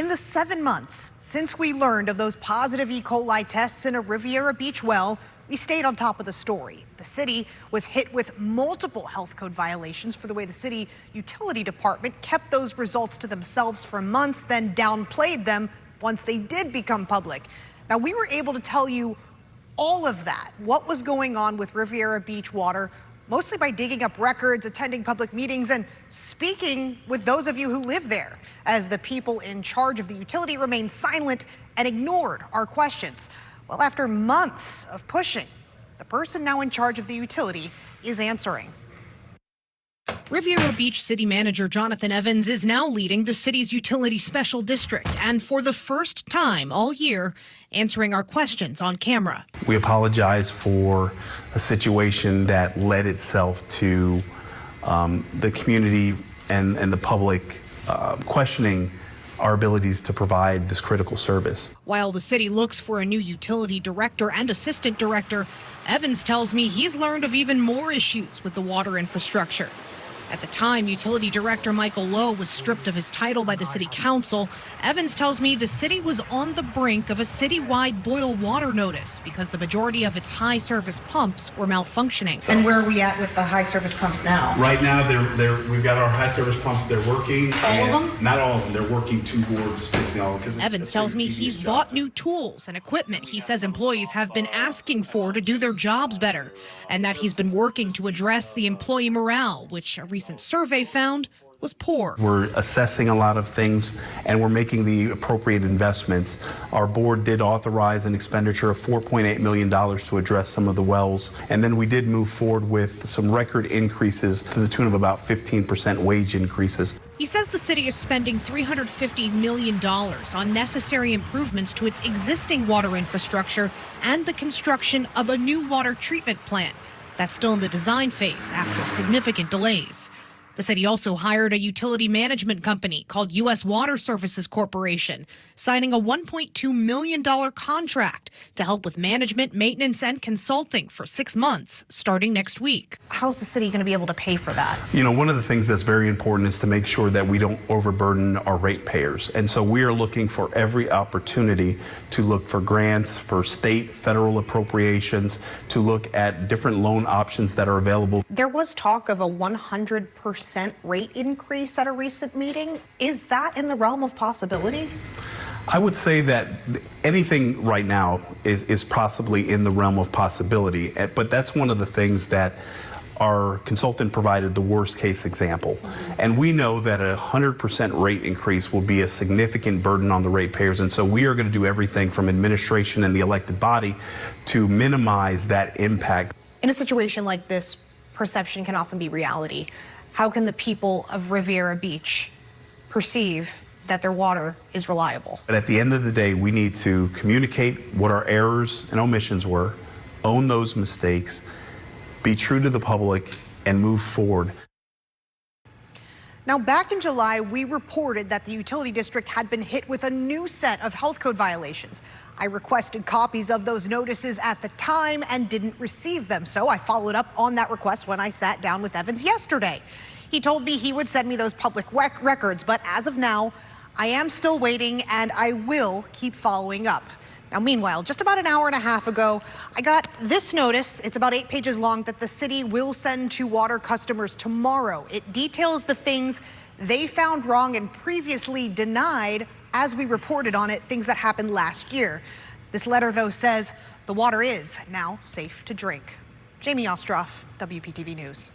In the 7 months since we learned of those positive E. coli tests in a Riviera Beach well, we stayed on top of the story. The city was hit with multiple health code violations for the way the city utility department kept those results to themselves for months, then downplayed them once they did become public. Now, we were able to tell you all of that, what was going on with Riviera Beach water, mostly by digging up records, attending public meetings, and speaking with those of you who live there, as the people in charge of the utility remained silent and ignored our questions. Well, after months of pushing, the person now in charge of the utility is answering. Riviera Beach City Manager Jonathan Evans is now leading the city's utility special district, and for the first time all year, answering our questions on camera. We apologize for a situation that led itself to the community and the public questioning our abilities to provide this critical service. While the city looks for a new utility director and assistant director, Evans tells me he's learned of even more issues with the water infrastructure. At the time, Utility Director Michael Lowe was stripped of his title by the City Council. Evans tells me the city was on the brink of a citywide boil water notice because the majority of its high-service pumps were malfunctioning. And where are we at with the high-service pumps now? Right now, we've got our high-service pumps. They're working. All of them? Not all of them. They're working towards fixing all of them. Evans tells me he's bought new tools and equipment he says employees have been asking for to do their jobs better, and that he's been working to address the employee morale, which a recent survey found was poor. We're assessing a lot of things and we're making the appropriate investments. Our board did authorize an expenditure of $4.8 million to address some of the wells. And then we did move forward with some record increases to the tune of about 15% wage increases. He says the city is spending $350 million on necessary improvements to its existing water infrastructure and the construction of a new water treatment plant. That's still in the design phase after significant delays. The city also hired a utility management company called U.S. Water Services Corporation, signing a $1.2 million contract to help with management, maintenance, and consulting for 6 months, starting next week. How's the city going to be able to pay for that? You know, one of the things that's very important is to make sure that we don't overburden our ratepayers. And so we are looking for every opportunity to look for grants, for state, federal appropriations, to look at different loan options that are available. There was talk of a 100% rate increase at a recent meeting. Is that in the realm of possibility? I would say that anything right now is possibly in the realm of possibility, but that's one of the things that our consultant provided the worst case example. And we know that a 100% rate increase will be a significant burden on the ratepayers. And so we are going to do everything from administration and the elected body to minimize that impact. In a situation like this, perception can often be reality. How can the people of Riviera Beach perceive that their water is reliable? But at the end of the day, we need to communicate what our errors and omissions were, own those mistakes, be true to the public, and move forward. Now, back in July, we reported that the utility district had been hit with a new set of health code violations. I requested copies of those notices at the time and didn't receive them, so I followed up on that request when I sat down with Evans yesterday. He told me he would send me those public records, but as of now, I am still waiting and I will keep following up. Now, meanwhile, just about an hour and a half ago, I got this notice. It's about 8 pages long that the city will send to water customers tomorrow. It details the things they found wrong and previously denied as we reported on it, things that happened last year. This letter, though, says the water is now safe to drink. Jamie Ostroff, WPTV News.